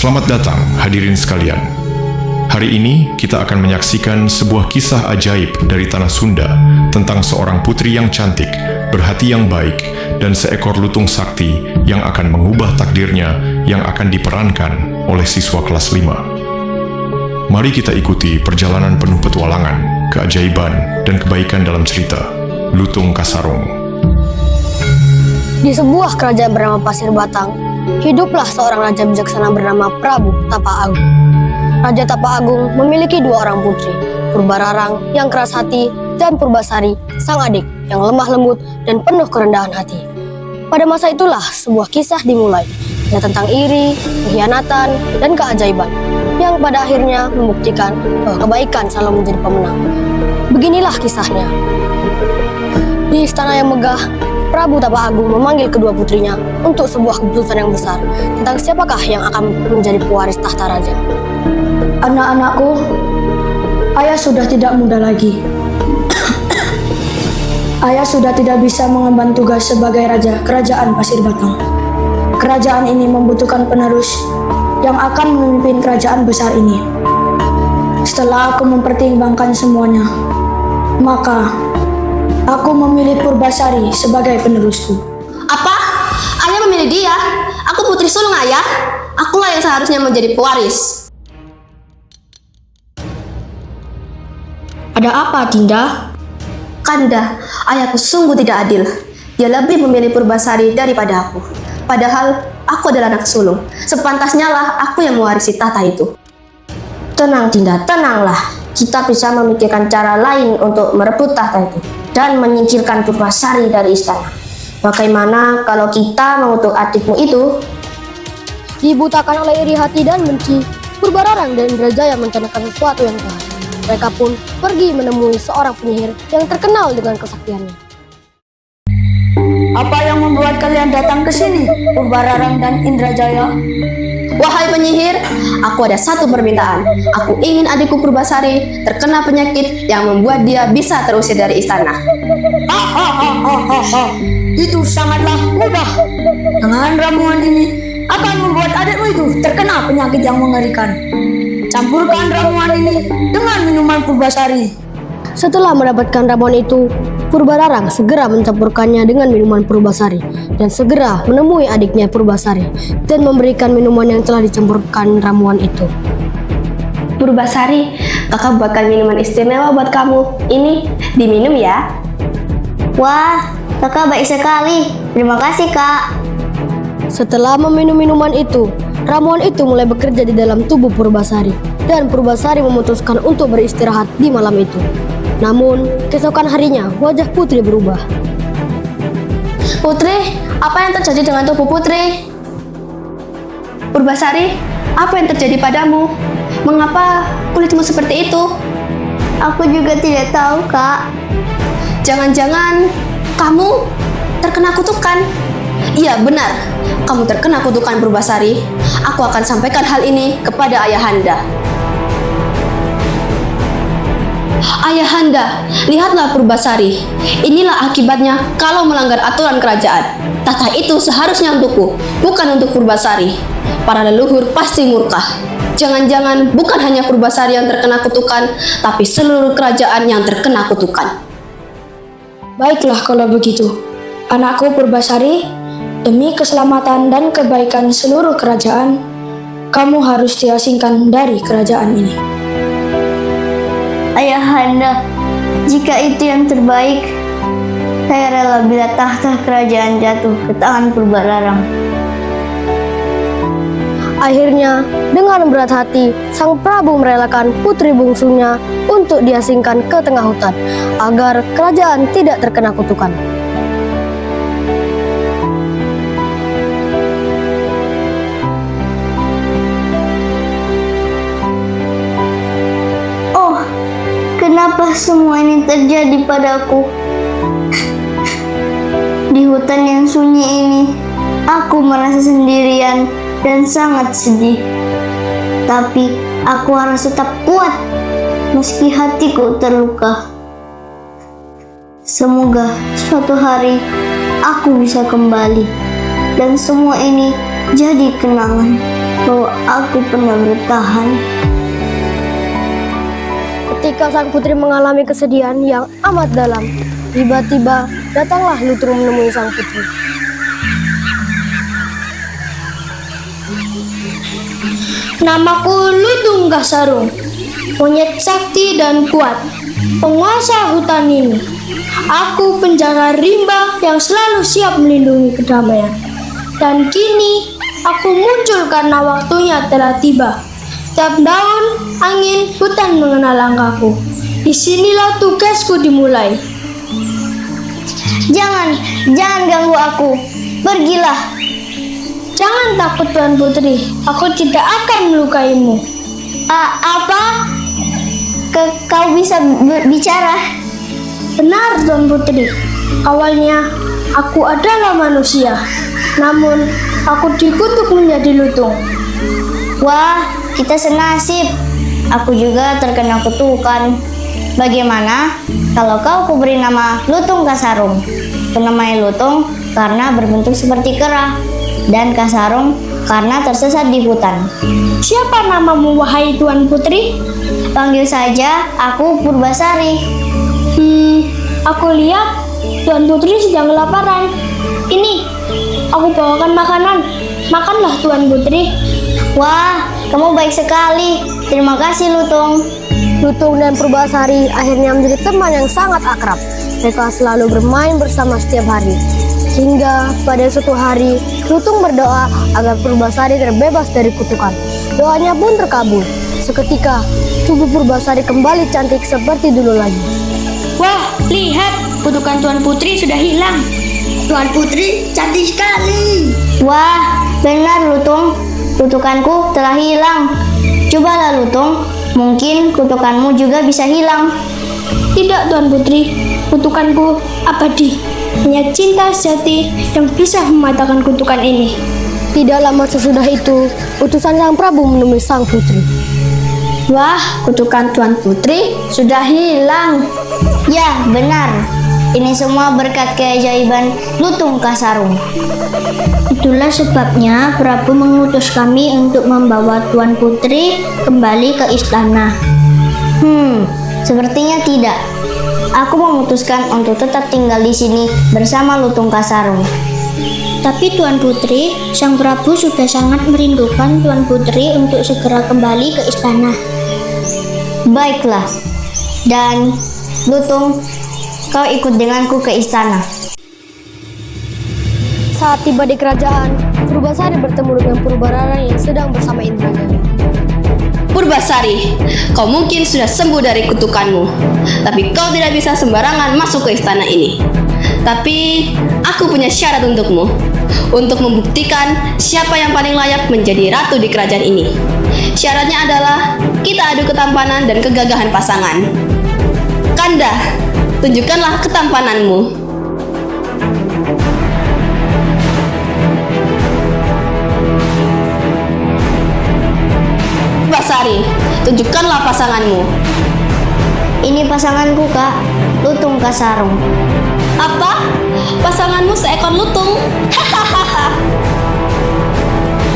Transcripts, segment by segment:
Selamat datang hadirin sekalian. Hari ini kita akan menyaksikan sebuah kisah ajaib dari tanah Sunda tentang seorang putri yang cantik, berhati yang baik, dan seekor lutung sakti yang akan mengubah takdirnya yang akan diperankan oleh siswa kelas 5. Mari kita ikuti perjalanan penuh petualangan, keajaiban, dan kebaikan dalam cerita Lutung Kasarung. Di sebuah kerajaan bernama Pasir Batang, hiduplah seorang raja bijaksana bernama Prabu Tapa Agung. Raja Tapa Agung memiliki dua orang putri, Purbararang yang keras hati dan Purbasari, sang adik yang lemah lembut dan penuh kerendahan hati. Pada masa itulah sebuah kisah dimulai, kisah tentang iri, pengkhianatan, dan keajaiban, yang pada akhirnya membuktikan bahwa kebaikan selalu menjadi pemenang. Beginilah kisahnya. Di istana yang megah, Prabu Tapa Agung memanggil kedua putrinya untuk sebuah keputusan yang besar tentang siapakah yang akan menjadi pewaris tahta raja. Anak-anakku, ayah sudah tidak muda lagi. Ayah sudah tidak bisa mengemban tugas sebagai raja kerajaan Pasir Batang. Kerajaan ini membutuhkan penerus yang akan memimpin kerajaan besar ini. Setelah aku mempertimbangkan semuanya, maka aku memilih Purbasari sebagai penerusku. Apa? Ayah memilih dia? Aku putri sulung ayah. Akulah yang seharusnya menjadi pewaris. Ada apa, Dinda? Kanda, ayahku sungguh tidak adil. Dia lebih memilih Purbasari daripada aku. Padahal aku adalah anak sulung. Sepantasnya lah aku yang mewarisi tahta itu. Tenang Dinda, tenanglah. Kita bisa memikirkan cara lain untuk merebut tahta itu dan menyingkirkan Purbasari dari istana. Bagaimana kalau kita mengutuk adikmu itu? Dibutakan oleh iri hati dan benci, Purbararang dan Indrajaya merencanakan sesuatu yang jahat. Mereka pun pergi menemui seorang penyihir yang terkenal dengan kesaktiannya. Apa yang membuat kalian datang ke sini, Purbararang dan Indrajaya? Wahai penyihir, aku ada satu permintaan. Aku ingin adikku Purbasari terkena penyakit yang membuat dia bisa terusir dari istana. Itu sangatlah mudah. Dengan ramuan ini akan membuat adikmu itu terkena penyakit yang mengerikan. Campurkan ramuan ini dengan minuman Purbasari. Setelah mendapatkan ramuan itu, Purbararang segera mencampurkannya dengan minuman Purbasari dan segera menemui adiknya Purbasari dan memberikan minuman yang telah dicampurkan ramuan itu. Purbasari, kakak buatkan minuman istimewa buat kamu. Ini diminum ya. Wah, kakak baik sekali. Terima kasih, Kak. Setelah meminum minuman itu, ramuan itu mulai bekerja di dalam tubuh Purbasari dan Purbasari memutuskan untuk beristirahat di malam itu. Namun, keesokan harinya wajah putri berubah. Putri, apa yang terjadi dengan tubuh putri? Purbasari, apa yang terjadi padamu? Mengapa kulitmu seperti itu? Aku juga tidak tahu, Kak. Jangan-jangan kamu terkena kutukan? Iya, benar. Kamu terkena kutukan Purbasari. Aku akan sampaikan hal ini kepada Ayahanda. Ayahanda, lihatlah Purbasari. Inilah akibatnya kalau melanggar aturan kerajaan. Tahta itu seharusnya untukku, bukan untuk Purbasari. Para leluhur pasti murka. Jangan-jangan bukan hanya Purbasari yang terkena kutukan, tapi seluruh kerajaan yang terkena kutukan. Baiklah kalau begitu. Anakku Purbasari, demi keselamatan dan kebaikan seluruh kerajaan, kamu harus diasingkan dari kerajaan ini. Ayahanda, jika itu yang terbaik, saya rela bila tahta kerajaan jatuh ke tangan Purbararang. Akhirnya, dengan berat hati, sang Prabu merelakan putri bungsunya untuk diasingkan ke tengah hutan, agar kerajaan tidak terkena kutukan. Oh, kenapa semua ini terjadi padaku? Di hutan yang sunyi ini, aku merasa sendirian dan sangat sedih. Tapi aku harus tetap kuat meski hatiku terluka. Semoga suatu hari aku bisa kembali dan semua ini jadi kenangan bahwa aku pernah bertahan. Ketika sang putri mengalami kesedihan yang amat dalam, tiba-tiba datanglah Lutung menemui sang putri. Namaku Lutung Kasarung, monyet sakti dan kuat, penguasa hutan ini. Aku penjaga rimba yang selalu siap melindungi kedamaian. Dan kini aku muncul karena waktunya telah tiba. Setiap daun, angin, hutan mengenal langkahku. Disinilah tugasku dimulai. Jangan ganggu aku. Pergilah. Jangan takut Tuan Putri, aku tidak akan melukaimu. Apa? Kau bisa bicara? Benar Tuan Putri, awalnya aku adalah manusia, namun aku dikutuk menjadi lutung. Wah, kita senasib. Aku juga terkena kutukan. Bagaimana kalau kau kuberi nama Lutung Kasarung? Kunamai Lutung karena berbentuk seperti kera, dan Kasarung karena tersesat di hutan. Siapa namamu wahai Tuan Putri? Panggil saja aku Purbasari. Aku lihat Tuan Putri sedang kelaparan. Ini, aku bawakan makanan. Makanlah Tuan Putri. Wah, kamu baik sekali. Terima kasih Lutung. Lutung dan Purbasari akhirnya menjadi teman yang sangat akrab. Mereka selalu bermain bersama setiap hari. Hingga pada suatu hari, Lutung berdoa agar Purbasari terbebas dari kutukan. Doanya pun terkabul. Seketika, tubuh Purbasari kembali cantik seperti dulu lagi. Wah, lihat, kutukan Tuan Putri sudah hilang. Tuan Putri cantik sekali. Wah, benar Lutung. Kutukanku telah hilang. Cobalah Lutung, mungkin kutukanmu juga bisa hilang. Tidak Tuan Putri, kutukanku abadi. Hanya cinta sejati yang bisa mematahkan kutukan ini. Tidak lama sesudah itu, utusan sang Prabu menemui sang putri. Wah, kutukan Tuan Putri sudah hilang. Ya, benar. Ini semua berkat keajaiban Lutung Kasarung. Itulah sebabnya Prabu mengutus kami untuk membawa Tuan Putri kembali ke istana. Sepertinya tidak. Aku memutuskan untuk tetap tinggal di sini bersama Lutung Kasarung. Tapi Tuan Putri, Sang Prabu sudah sangat merindukan Tuan Putri untuk segera kembali ke istana. Baiklah. Dan Lutung, kau ikut denganku ke istana. Saat tiba di kerajaan, Purbasari bertemu dengan Purbarara yang sedang bersama Indrajaya. Purbasari, kau mungkin sudah sembuh dari kutukanmu, tapi kau tidak bisa sembarangan masuk ke istana ini. Tapi aku punya syarat untukmu, untuk membuktikan siapa yang paling layak menjadi ratu di kerajaan ini. Syaratnya adalah kita adu ketampanan dan kegagahan pasangan. Kanda, tunjukkanlah ketampananmu. Purbasari, tunjukkanlah pasanganmu. Ini pasanganku, Kak. Lutung Kasarung. Apa? Pasanganmu seekor lutung?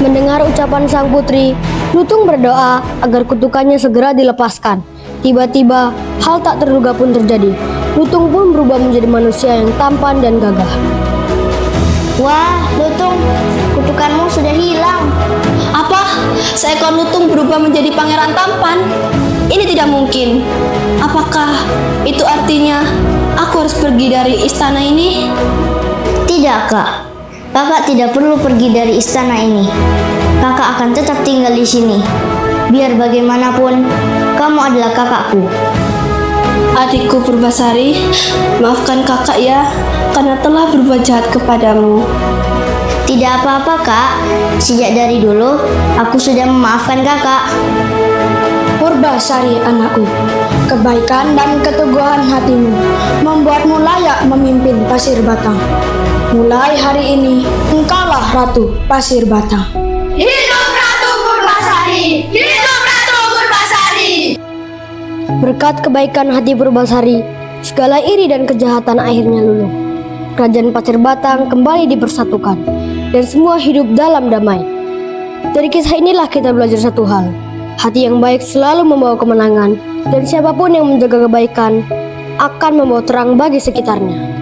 Mendengar ucapan sang putri, Lutung berdoa agar kutukannya segera dilepaskan. Tiba-tiba, hal tak terduga pun terjadi. Lutung pun berubah menjadi manusia yang tampan dan gagah. Wah, Lutung, kutukanmu sudah hilang. Apa? Seekor lutung berubah menjadi pangeran tampan? Ini tidak mungkin. Apakah itu artinya aku harus pergi dari istana ini? Tidak, Kak. Kakak tidak perlu pergi dari istana ini. Kakak akan tetap tinggal di sini. Biar bagaimanapun, kamu adalah kakakku. Adikku Purbasari, maafkan kakak ya, karena telah berbuat jahat kepadamu. Tidak apa-apa, Kak. Sejak dari dulu, aku sudah memaafkan kakak. Purbasari anakku, kebaikan dan keteguhan hatimu membuatmu layak memimpin Pasir Batang. Mulai hari ini, engkaulah Ratu Pasir Batang. Hidup Ratu Purbasari! Hidup Ratu Purbasari! Berkat kebaikan hati Purbasari, segala iri dan kejahatan akhirnya luluh. Kerajaan Pasir Batang kembali dipersatukan, dan semua hidup dalam damai. Dari kisah inilah kita belajar satu hal. Hati yang baik selalu membawa kemenangan, dan siapapun yang menjaga kebaikan akan membawa terang bagi sekitarnya.